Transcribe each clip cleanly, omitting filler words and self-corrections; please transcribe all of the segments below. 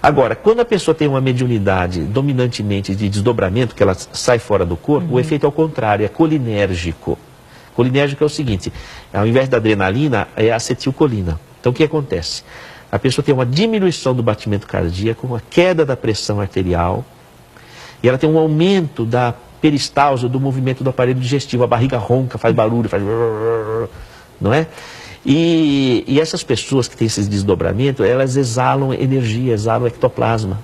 Agora, quando a pessoa tem uma mediunidade dominantemente de desdobramento, que ela sai fora do corpo, o efeito é o contrário, é colinérgico. Colinérgico é o seguinte, ao invés da adrenalina, é a acetilcolina. Então o que acontece? A pessoa tem uma diminuição do batimento cardíaco, uma queda da pressão arterial, e ela tem um aumento da peristalse, do movimento do aparelho digestivo. A barriga ronca, faz barulho, faz... não é? E essas pessoas que têm esse desdobramento, elas exalam energia, exalam ectoplasma.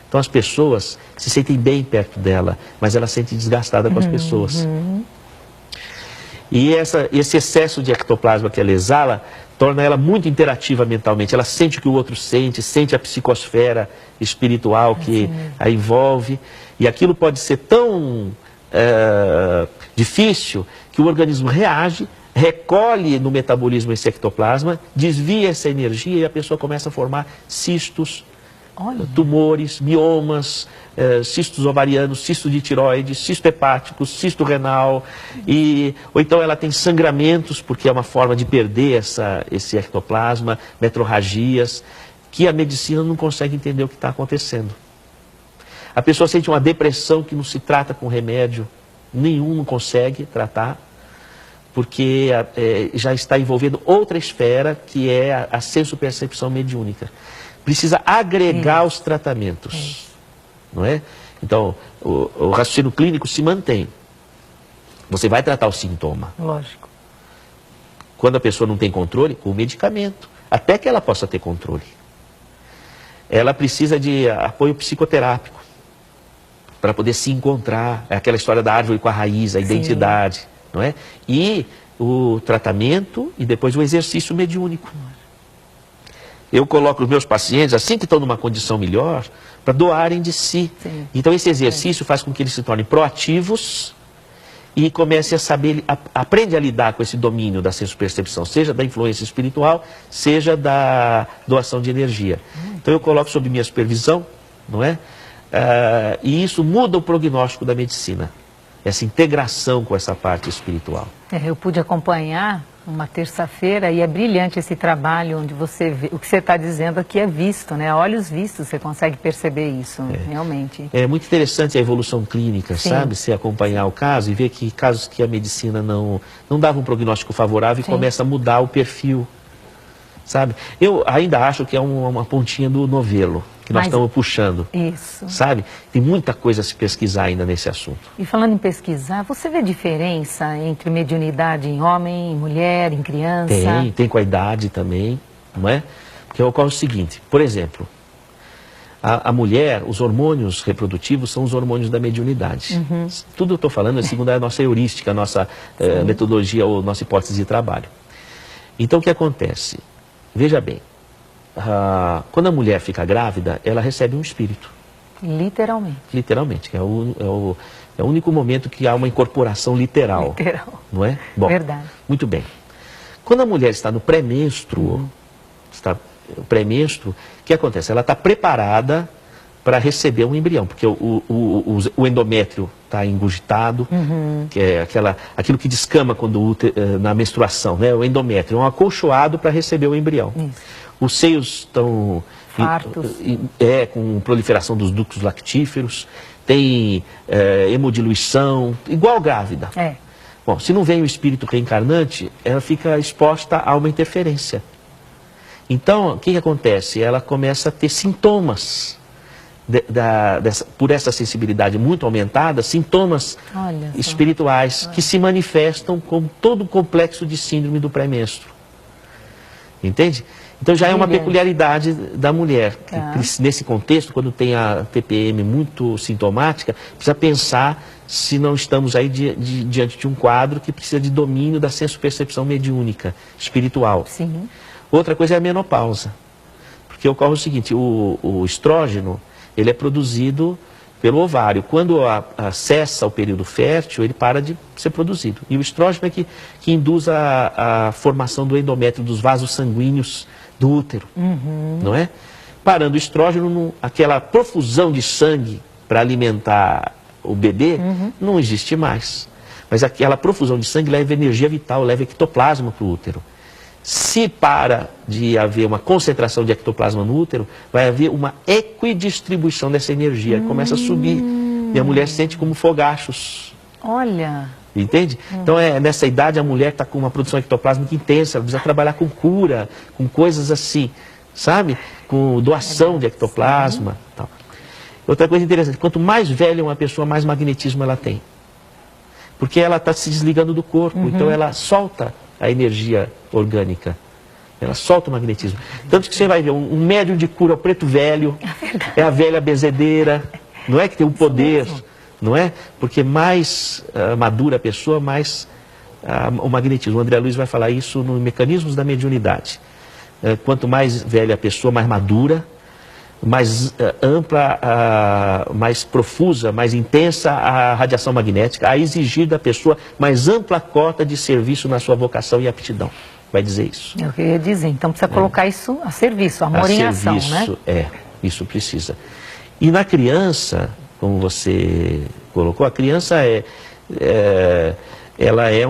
Então as pessoas se sentem bem perto dela, mas ela se sente desgastada com as pessoas. E esse excesso de ectoplasma que ela exala, torna ela muito interativa mentalmente. Ela sente o que o outro sente, sente a psicosfera espiritual que a envolve. E aquilo pode ser tão difícil que o organismo reage, recolhe no metabolismo esse ectoplasma, desvia essa energia e a pessoa começa a formar cistos, tumores, miomas, cistos ovarianos, cisto de tireoide, cisto hepático, cisto renal, ou então ela tem sangramentos, porque é uma forma de perder esse ectoplasma, metrorragias, que a medicina não consegue entender o que está acontecendo. A pessoa sente uma depressão que não se trata com remédio nenhum, não consegue tratar, porque já está envolvendo outra esfera, que é a senso-percepção mediúnica. Precisa agregar os tratamentos, não é? Então, o raciocínio clínico se mantém. Você vai tratar o sintoma. Lógico. Quando a pessoa não tem controle, com o medicamento, até que ela possa ter controle. Ela precisa de apoio psicoterápico, para poder se encontrar, é aquela história da árvore com a raiz, a identidade, não é? E o tratamento e depois o exercício mediúnico. Eu coloco os meus pacientes, assim que estão numa condição melhor, para doarem de si. Então esse exercício faz com que eles se tornem proativos e comecem a saber, aprende a lidar com esse domínio da senso-percepção, seja da influência espiritual, seja da doação de energia. Então eu coloco sob minha supervisão, não é? E isso muda o prognóstico da medicina, essa integração com essa parte espiritual. Eu pude acompanhar uma terça-feira e é brilhante esse trabalho onde você vê, o que você está dizendo aqui é visto, né? A olhos vistos você consegue perceber isso, realmente. É muito interessante a evolução clínica, sabe? Você acompanhar o caso e ver que casos que a medicina não dava um prognóstico favorável e começa a mudar o perfil, sabe? Eu ainda acho que é uma pontinha do novelo que nós estamos puxando, sabe? Tem muita coisa a se pesquisar ainda nesse assunto. E falando em pesquisar, você vê diferença entre mediunidade em homem, em mulher, em criança? Tem com a idade também, não é? Porque ocorre o seguinte, por exemplo, a mulher, os hormônios reprodutivos são os hormônios da mediunidade. Tudo eu estou falando é segundo a nossa heurística, a nossa metodologia ou nossa hipótese de trabalho. Então o que acontece? Veja bem, quando a mulher fica grávida, ela recebe um espírito. Literalmente. Literalmente, que é o único momento que há uma incorporação literal. Não é? Bom, verdade. Muito bem. Quando a mulher está no pré-menstruo, o que acontece? Ela está preparada para receber um embrião, porque o endométrio está engurgitado, que é aquilo que descama quando na menstruação, né? O endométrio é um acolchoado para receber o embrião. Os seios estão fartos, com proliferação dos ductos lactíferos, tem hemodiluição, igual grávida. Bom, se não vem o espírito reencarnante, ela fica exposta a uma interferência. Então, o que acontece? Ela começa a ter sintomas, por essa sensibilidade muito aumentada, sintomas espirituais que se manifestam com todo o complexo de síndrome do pré-menstruo. Entende? Então já é uma peculiaridade da mulher. Nesse contexto, quando tem a TPM muito sintomática, precisa pensar se não estamos aí diante de um quadro que precisa de domínio da senso-percepção mediúnica, espiritual. Outra coisa é a menopausa. Porque ocorre o seguinte, o estrógeno, ele é produzido pelo ovário. Quando cessa o período fértil, ele para de ser produzido. E o estrógeno é que induz a formação do endométrio, dos vasos sanguíneos do útero, não é? Parando o estrógeno, aquela profusão de sangue para alimentar o bebê, não existe mais. Mas aquela profusão de sangue leva energia vital, leva ectoplasma para o útero. Se para de haver uma concentração de ectoplasma no útero, vai haver uma equidistribuição dessa energia, começa a subir, e a mulher sente como fogachos. Olha... Entende? Então, nessa idade, a mulher está com uma produção ectoplásmica intensa, ela precisa trabalhar com cura, com coisas assim, sabe? Com doação de ectoplasma. Tal. Outra coisa interessante, quanto mais velha uma pessoa, mais magnetismo ela tem. Porque ela está se desligando do corpo, então ela solta a energia orgânica. Ela solta o magnetismo. Tanto que você vai ver, um médium de cura, o preto velho, é a velha bezedeira, não é que tem um poder... Não é? Porque mais madura a pessoa, mais o magnetismo. O André Luiz vai falar isso nos mecanismos da mediunidade. Quanto mais velha a pessoa, mais madura, mais ampla, mais profusa, mais intensa a radiação magnética, a exigir da pessoa mais ampla cota de serviço na sua vocação e aptidão. Vai dizer isso. Eu queria dizer, então precisa colocar isso a serviço, amor em ação, né? Isso precisa. E na criança... Como você colocou, a criança ela é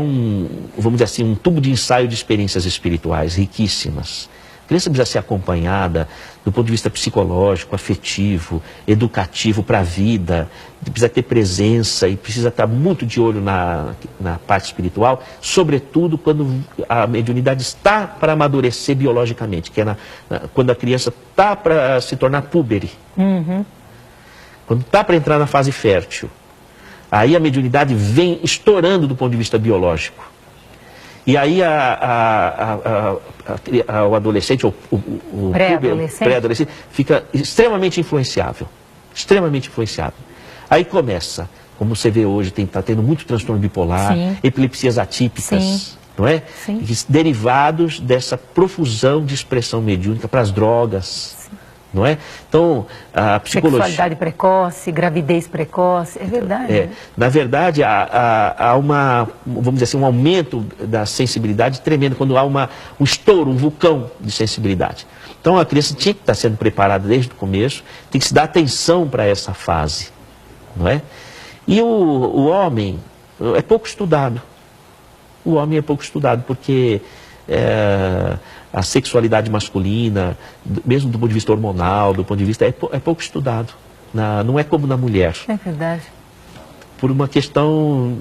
vamos dizer assim, um tubo de ensaio de experiências espirituais riquíssimas. A criança precisa ser acompanhada do ponto de vista psicológico, afetivo, educativo para a vida, precisa ter presença e precisa estar muito de olho na parte espiritual, sobretudo quando a mediunidade está para amadurecer biologicamente, que é quando a criança está para se tornar púbere. Quando está para entrar na fase fértil, aí a mediunidade vem estourando do ponto de vista biológico. E aí o adolescente, ou o pré-adolescente, fica extremamente influenciável. Extremamente influenciável. Aí começa, como você vê hoje, está tendo muito transtorno bipolar, epilepsias atípicas, não é? Derivados dessa profusão de expressão mediúnica para as drogas. Não é? Então, a psicologia... Sexualidade precoce, gravidez precoce, é verdade. Né? Na verdade, há vamos dizer assim, um aumento da sensibilidade tremendo, quando há um estouro, um vulcão de sensibilidade. Então, a criança tinha que estar sendo preparada desde o começo, tem que se dar atenção para essa fase, não é? E o homem é pouco estudado. O homem é pouco estudado, porque... a sexualidade masculina, mesmo do ponto de vista hormonal, do ponto de vista... é pouco estudado. Não é como na mulher. É verdade. Por uma questão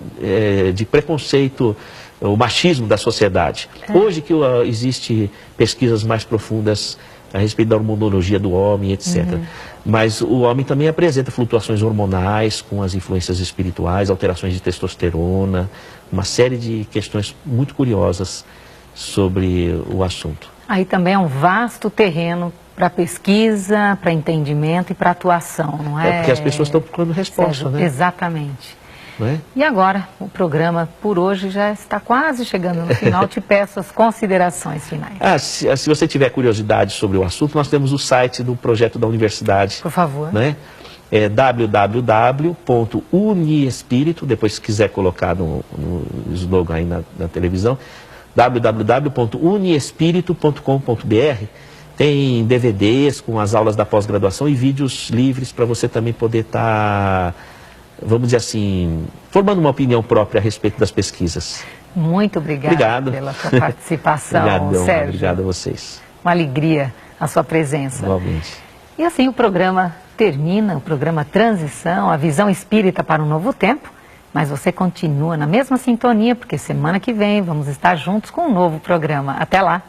de preconceito, o machismo da sociedade. Hoje que existe pesquisas mais profundas a respeito da hormonologia do homem, etc. Mas o homem também apresenta flutuações hormonais com as influências espirituais, alterações de testosterona, uma série de questões muito curiosas sobre o assunto. Aí também é um vasto terreno para pesquisa, para entendimento e para atuação, não é? Porque as pessoas estão procurando resposta, Sérgio, né? Exatamente. Não é? E agora, o programa por hoje já está quase chegando no final. Te peço as considerações finais. Se você tiver curiosidade sobre o assunto, nós temos o site do projeto da universidade. Por favor. Né? É www.uniespírito, depois se quiser colocar no slogan aí na televisão, www.uniespírito.com.br. Tem DVDs com as aulas da pós-graduação e vídeos livres para você também poder estar, vamos dizer assim, formando uma opinião própria a respeito das pesquisas. Muito obrigado pela sua participação, Obrigadão, Sérgio. Obrigado a vocês. Uma alegria a sua presença. Igualmente. E assim o programa termina, o programa Transição, a visão espírita para um novo tempo. Mas você continua na mesma sintonia, porque semana que vem vamos estar juntos com um novo programa. Até lá!